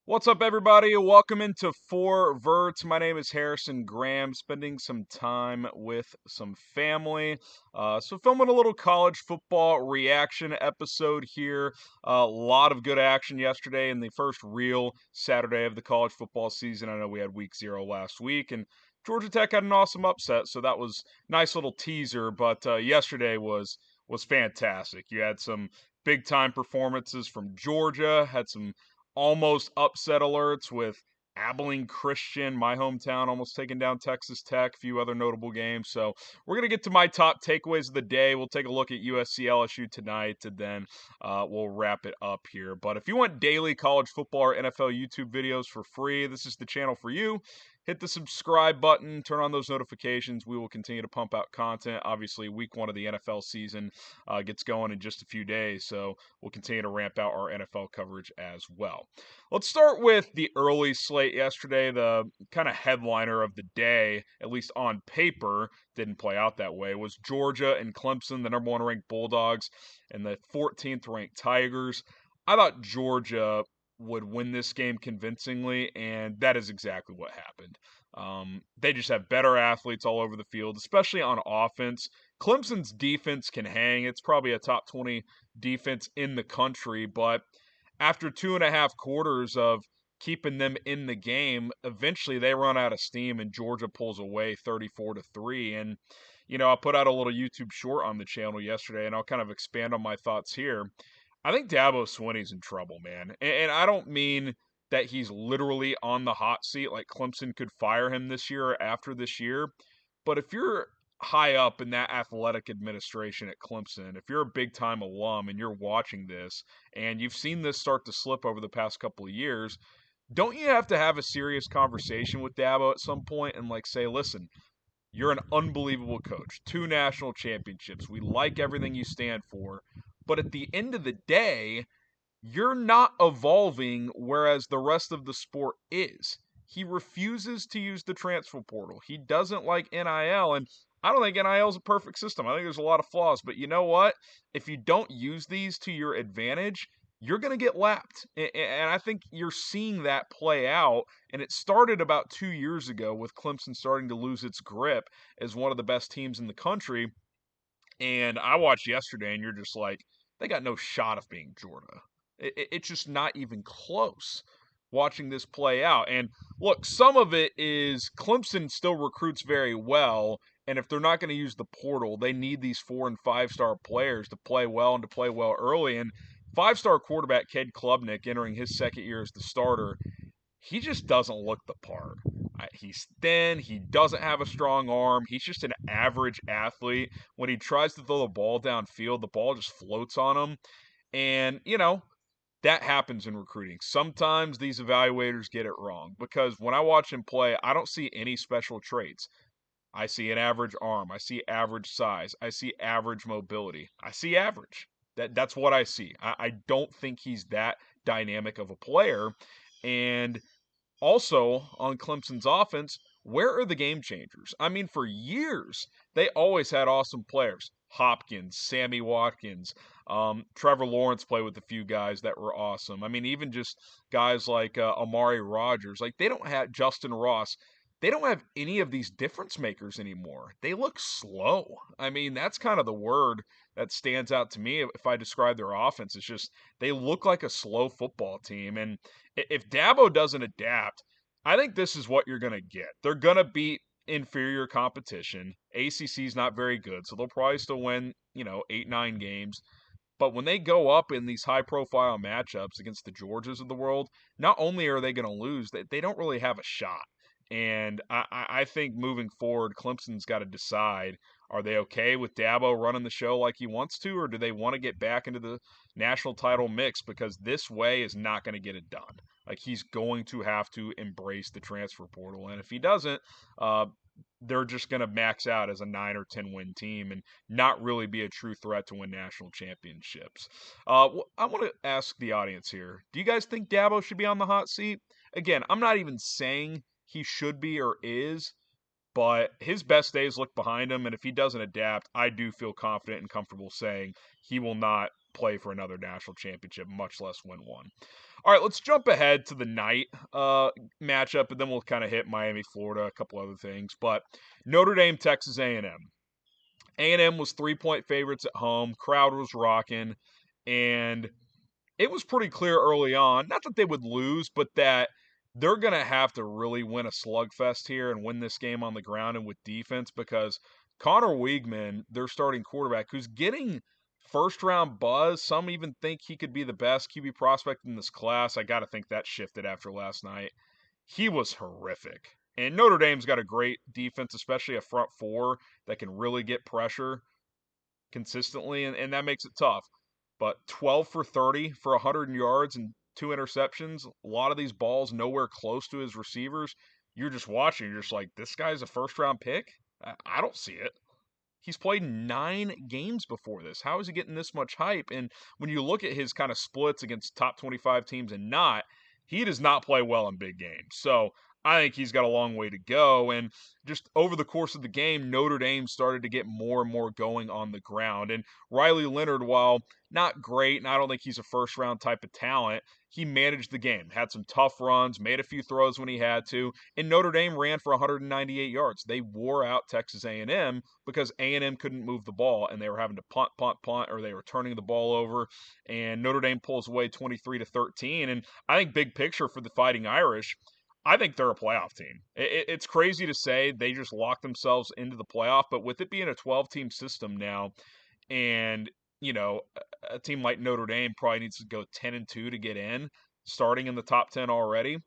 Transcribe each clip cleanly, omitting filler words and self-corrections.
What's up, everybody? Welcome into Four Verts. My name is Harrison Graham, spending some time with some family. So, filming a little college football reaction episode here. A lot of good action yesterday in the first real Saturday of the college football season. I know we had week 0 last week, and Georgia Tech had an awesome upset, so that was nice little teaser. But yesterday was fantastic. You had some big time performances from Georgia, had some almost upset alerts with Abilene Christian, my hometown, almost taking down Texas Tech, a few other notable games. So we're going to get to my top takeaways of the day. We'll take a look at USC-LSU tonight, and then we'll wrap it up here. But if you want daily college football or NFL YouTube videos for free, this is the channel for you. Hit the subscribe button, turn on those notifications. We will continue to pump out content. Obviously, week 1 of the NFL season gets going in just a few days, so we'll continue to ramp out our NFL coverage as well. Let's start with the early slate yesterday. The kind of headliner of the day, at least on paper, didn't play out that way, was Georgia and Clemson, the number 1 ranked Bulldogs and the 14th ranked Tigers. I thought Georgia would win this game convincingly, and that is exactly what happened. They just have better athletes all over the field, especially on offense. Clemson's defense can hang. It's probably a top 20 defense in the country, but after 2.5 quarters of keeping them in the game, eventually they run out of steam and Georgia pulls away 34-3. And, I put out a little YouTube short on the channel yesterday, and I'll kind of expand on my thoughts here. I think Dabo Swinney's in trouble, man. And I don't mean that he's literally on the hot seat, like Clemson could fire him this year or after this year. But if you're high up in that athletic administration at Clemson, if you're a big time alum and you're watching this and you've seen this start to slip over the past couple of years, don't you have to have a serious conversation with Dabo at some point and say, listen, you're an unbelievable coach, 2 national championships. We like everything you stand for. But at the end of the day, you're not evolving, whereas the rest of the sport is. He refuses to use the transfer portal. He doesn't like NIL, and I don't think NIL is a perfect system. I think there's a lot of flaws, but you know what? If you don't use these to your advantage, you're going to get lapped. And I think you're seeing that play out, and it started about 2 years ago with Clemson starting to lose its grip as one of the best teams in the country. And I watched yesterday, and you're just like, they got no shot of being Georgia. It's just not even close watching this play out. And look, some of it is Clemson still recruits very well. And if they're not going to use the portal, they need these 4- and 5-star players to play well and to play well early. And 5-star quarterback Cade Klubnik entering his second year as the starter, he just doesn't look the part. He's thin. He doesn't have a strong arm. He's just an average athlete. When he tries to throw the ball downfield, the ball just floats on him. And, that happens in recruiting. Sometimes these evaluators get it wrong because when I watch him play, I don't see any special traits. I see an average arm. I see average size. I see average mobility. I see average. That's what I see. I don't think he's that dynamic of a player. And also, on Clemson's offense, where are the game changers? I mean, for years, they always had awesome players. Hopkins, Sammy Watkins, Trevor Lawrence played with a few guys that were awesome. I mean, even just guys like Amari Rogers. They don't have Justin Ross. They don't have any of these difference makers anymore. They look slow. I mean, that's kind of the word that stands out to me if I describe their offense. It's just they look like a slow football team. And if Dabo doesn't adapt, I think this is what you're going to get. They're going to beat inferior competition. ACC's not very good, so they'll probably still win, 8, 9 games. But when they go up in these high-profile matchups against the Georgias of the world, not only are they going to lose, they don't really have a shot. And I think moving forward, Clemson's got to decide, are they okay with Dabo running the show like he wants to, or do they want to get back into the national title mix? Because this way is not going to get it done. He's going to have to embrace the transfer portal. And if he doesn't, they're just going to max out as a 9 or 10 win team and not really be a true threat to win national championships. I want to ask the audience here, do you guys think Dabo should be on the hot seat? Again, I'm not even saying he should be or is, but his best days look behind him, and if he doesn't adapt, I do feel confident and comfortable saying he will not play for another national championship, much less win one. All right, let's jump ahead to the night matchup, and then we'll kind of hit Miami, Florida, a couple other things. But Notre Dame, Texas A&M. A&M was 3-point favorites at home. Crowd was rocking, and it was pretty clear early on, not that they would lose, but that they're going to have to really win a slugfest here and win this game on the ground and with defense, because Conner Weigman, their starting quarterback, who's getting first-round buzz. Some even think he could be the best QB prospect in this class. I got to think that shifted after last night. He was horrific. And Notre Dame's got a great defense, especially a front four that can really get pressure consistently, and that makes it tough. But 12 for 30 for 100 yards and 2 interceptions. A lot of these balls nowhere close to his receivers. You're just watching. You're just like, this guy's a first-round pick? I don't see it. He's played 9 games before this. How is he getting this much hype? And when you look at his kind of splits against top 25 teams and not, he does not play well in big games. So I think he's got a long way to go. And just over the course of the game, Notre Dame started to get more and more going on the ground. And Riley Leonard, while not great, and I don't think he's a first-round type of talent, he managed the game, had some tough runs, made a few throws when he had to, and Notre Dame ran for 198 yards. They wore out Texas A&M because A&M couldn't move the ball, and they were having to punt, or they were turning the ball over, and Notre Dame pulls away 23-13. And I think big picture for the Fighting Irish, I think they're a playoff team. It's crazy to say they just locked themselves into the playoff, but with it being a 12-team system now, and a team like Notre Dame probably needs to go 10-2 to get in, starting in the top 10 already.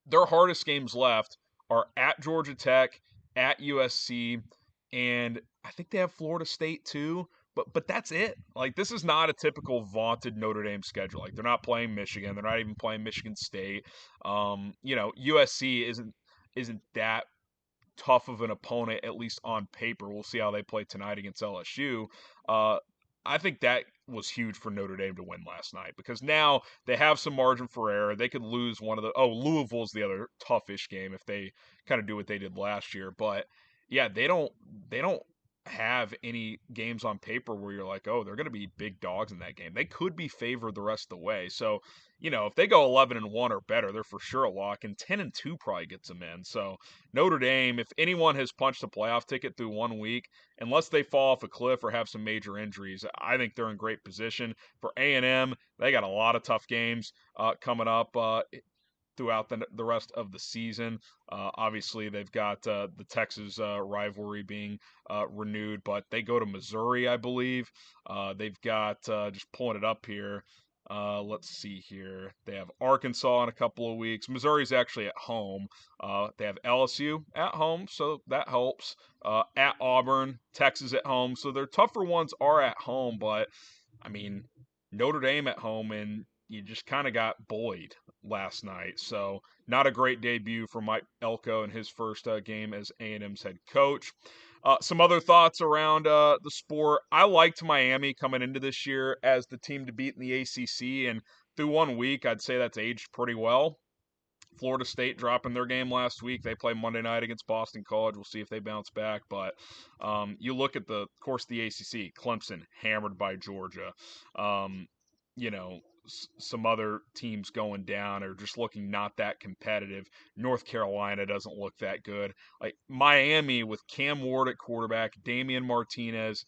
Their hardest games left are at Georgia Tech, at USC, and I think they have Florida State too. But that's it. Like, this is not a typical vaunted Notre Dame schedule. Like, they're not playing Michigan. They're not even playing Michigan State. USC isn't that tough of an opponent, at least on paper. We'll see how they play tonight against LSU. I think that was huge for Notre Dame to win last night, because now they have some margin for error. They could lose one of the Louisville's the other toughish game if they kind of do what they did last year. But yeah, they don't have any games on paper where you're like, oh, they're going to be big dogs in that game. They could be favored the rest of the way. So, if they go 11-1 or better, they're for sure a lock, and 10-2 probably gets them in. So Notre Dame, if anyone has punched a playoff ticket through 1 week, unless they fall off a cliff or have some major injuries, I think they're in great position. For A&M, they got a lot of tough games coming up throughout the rest of the season. Obviously, they've got the Texas rivalry being renewed, but they go to Missouri, I believe. They've got, just pulling it up here, let's see here. They have Arkansas in a couple of weeks. Missouri's actually at home. They have LSU at home, so that helps. At Auburn, Texas at home. So their tougher ones are at home, but, I mean, Notre Dame at home, and you just kind of got bullied last night. So not a great debut for Mike Elko in his first game as A&M's head coach. Some other thoughts around the sport. I liked Miami coming into this year as the team to beat in the ACC, and through 1 week, I'd say that's aged pretty well. Florida State dropping their game last week. They play Monday night against Boston College. We'll see if they bounce back. But you look at the course of the ACC, Clemson hammered by Georgia. Some other teams going down or just looking not that competitive. North Carolina doesn't look that good. Like Miami with Cam Ward at quarterback, Damian Martinez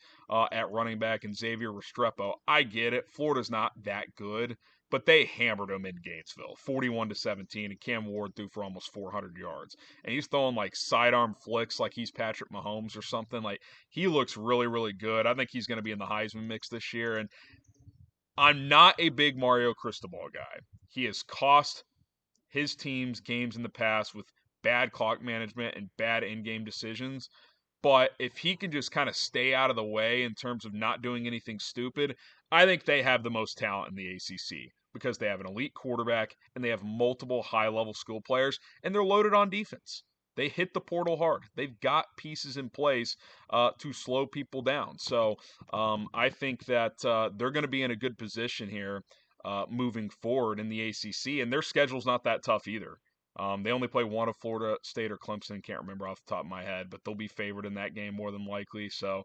at running back, and Xavier Restrepo. I get it. Florida's not that good, but they hammered them in Gainesville, 41-17, and Cam Ward threw for almost 400 yards. And he's throwing like sidearm flicks like he's Patrick Mahomes or something. Like, he looks really, really good. I think he's going to be in the Heisman mix this year. And I'm not a big Mario Cristobal guy. He has cost his teams games in the past with bad clock management and bad in-game decisions. But if he can just kind of stay out of the way in terms of not doing anything stupid, I think they have the most talent in the ACC, because they have an elite quarterback and they have multiple high-level skill players, and they're loaded on defense. They hit the portal hard. They've got pieces in place to slow people down. So I think that they're going to be in a good position here moving forward in the ACC, and their schedule's not that tough either. They only play one of Florida State or Clemson. Can't remember off the top of my head, but they'll be favored in that game more than likely. So,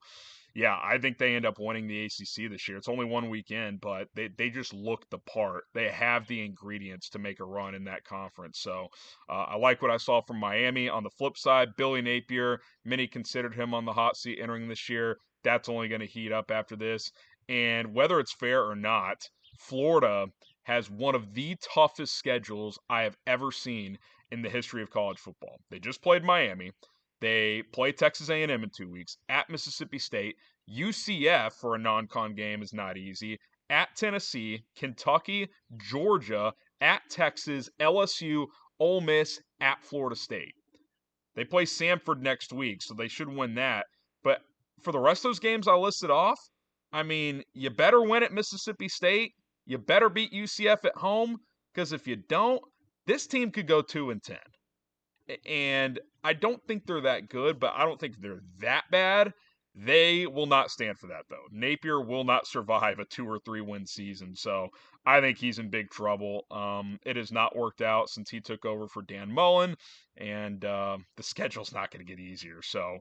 yeah, I think they end up winning the ACC this year. It's only one weekend, but they just look the part. They have the ingredients to make a run in that conference. So I like what I saw from Miami. On the flip side, Billy Napier, many considered him on the hot seat entering this year. That's only going to heat up after this. And whether it's fair or not, Florida has one of the toughest schedules I have ever seen in the history of college football. They just played Miami. They play Texas A&M in 2 weeks, at Mississippi State. UCF for a non-con game is not easy. At Tennessee, Kentucky, Georgia, at Texas, LSU, Ole Miss, at Florida State. They play Samford next week, so they should win that. But for the rest of those games I listed off, I mean, you better win at Mississippi State. You better beat UCF at home, because if you don't, this team could go 2-10. And I don't think they're that good, but I don't think they're that bad. They will not stand for that, though. Napier will not survive a 2 or 3 win season, so I think he's in big trouble. It has not worked out since he took over for Dan Mullen, and the schedule's not going to get easier. So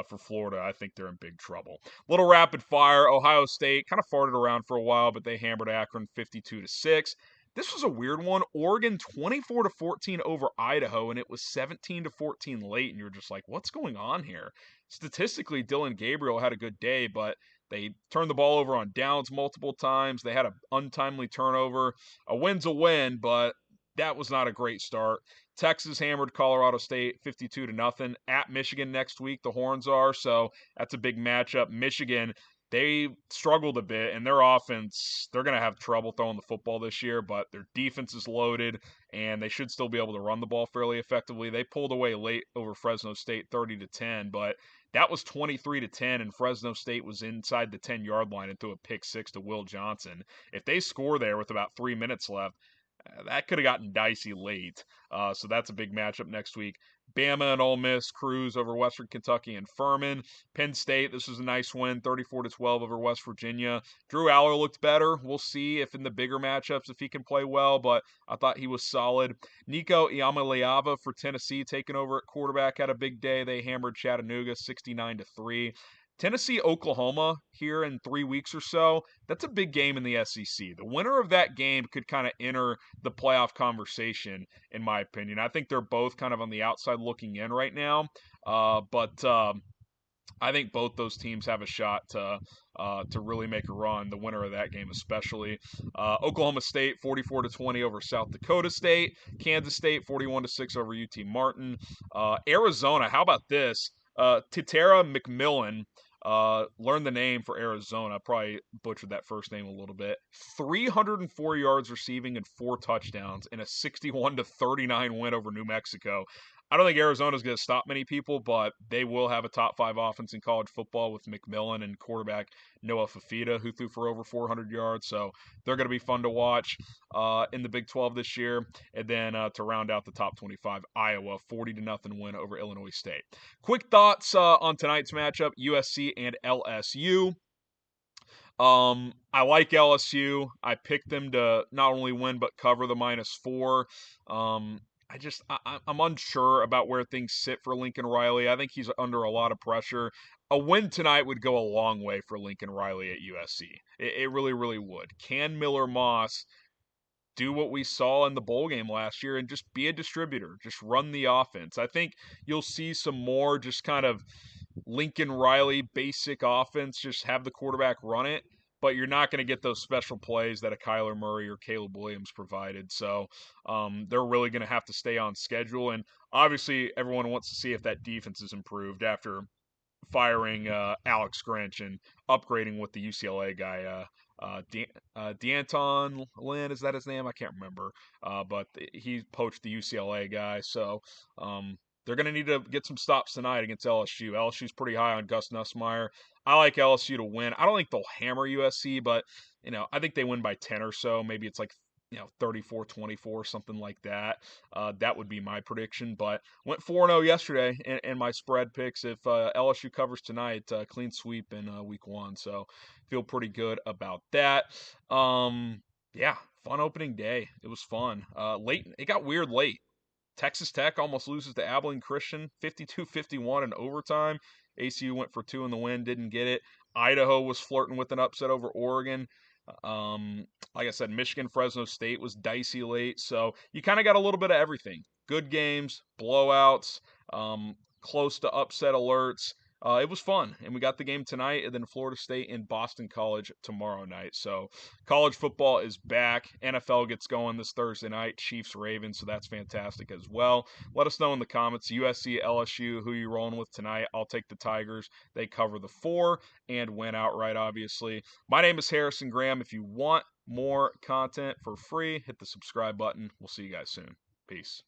for Florida, I think they're in big trouble. Little rapid fire. Ohio State kind of farted around for a while, but they hammered Akron 52-6. This was a weird one. Oregon 24-14 over Idaho, and it was 17-14 late, and you're just like, what's going on here? Statistically, Dylan Gabriel had a good day, but they turned the ball over on downs multiple times. They had an untimely turnover. A win's a win, but that was not a great start. Texas hammered Colorado State 52-0 at Michigan next week. The Horns are, so that's a big matchup. Michigan, they struggled a bit, and their offense, they're going to have trouble throwing the football this year, but their defense is loaded, and they should still be able to run the ball fairly effectively. They pulled away late over Fresno State 30-10, but that was 23-10, and Fresno State was inside the 10-yard line and threw a pick six to Will Johnson. If they score there with about 3 minutes left, that could have gotten dicey late. So that's a big matchup next week. Bama and Ole Miss cruise over Western Kentucky and Furman. Penn State, this was a nice win, 34-12 over West Virginia. Drew Aller looked better. We'll see if in the bigger matchups if he can play well, but I thought he was solid. Nico Iamaleava for Tennessee taking over at quarterback had a big day. They hammered Chattanooga 69-3. Tennessee, Oklahoma here in 3 weeks or so. That's a big game in the SEC. The winner of that game could kind of enter the playoff conversation, in my opinion. I think they're both kind of on the outside looking in right now. But I think both those teams have a shot to really make a run. The winner of that game, especially. Oklahoma State 44-20 over South Dakota State. Kansas State 41-6 over UT Martin. Arizona, how about this? Titera McMillan. Learn the name for Arizona. Probably butchered that first name a little bit. 304 yards receiving and 4 touchdowns in a 61-39 win over New Mexico. I don't think Arizona's going to stop many people, but they will have a top 5 offense in college football with McMillan and quarterback Noah Fafita, who threw for over 400 yards. So they're going to be fun to watch in the Big 12 this year. And then to round out the top 25, Iowa 40-0 win over Illinois State. Quick thoughts on tonight's matchup, USC and LSU. I like LSU. I picked them to not only win but cover the -4. I'm unsure about where things sit for Lincoln Riley. I think he's under a lot of pressure. A win tonight would go a long way for Lincoln Riley at USC. It really, really would. Can Miller Moss do what we saw in the bowl game last year and just be a distributor, just run the offense? I think you'll see some more just kind of Lincoln Riley basic offense, just have the quarterback run it, but you're not going to get those special plays that a Kyler Murray or Caleb Williams provided. So they're really going to have to stay on schedule. And obviously everyone wants to see if that defense is improved after firing Alex Grinch and upgrading with the UCLA guy, D'Anton Lynn, is that his name? I can't remember. But he poached the UCLA guy. So they're going to need to get some stops tonight against LSU. LSU's pretty high on Gus Nussmeier. I like LSU to win. I don't think they'll hammer USC, but, I think they win by 10 or so. Maybe it's like, 34-24, something like that. That would be my prediction. But went 4-0 yesterday in my spread picks. If LSU covers tonight, clean sweep in week 1. So feel pretty good about that. Yeah, fun opening day. It was fun. Late. It got weird late. Texas Tech almost loses to Abilene Christian, 52-51 in overtime. ACU went for 2 in the win, didn't get it. Idaho was flirting with an upset over Oregon. Like I said, Michigan, Fresno State was dicey late. So you kind of got a little bit of everything. Good games, blowouts, close to upset alerts. It was fun, and we got the game tonight, and then Florida State and Boston College tomorrow night. So college football is back. NFL gets going this Thursday night, Chiefs, Ravens, so that's fantastic as well. Let us know in the comments, USC, LSU, who you rolling with tonight. I'll take the Tigers. They cover the 4 and win outright, obviously. My name is Harrison Graham. If you want more content for free, hit the subscribe button. We'll see you guys soon. Peace.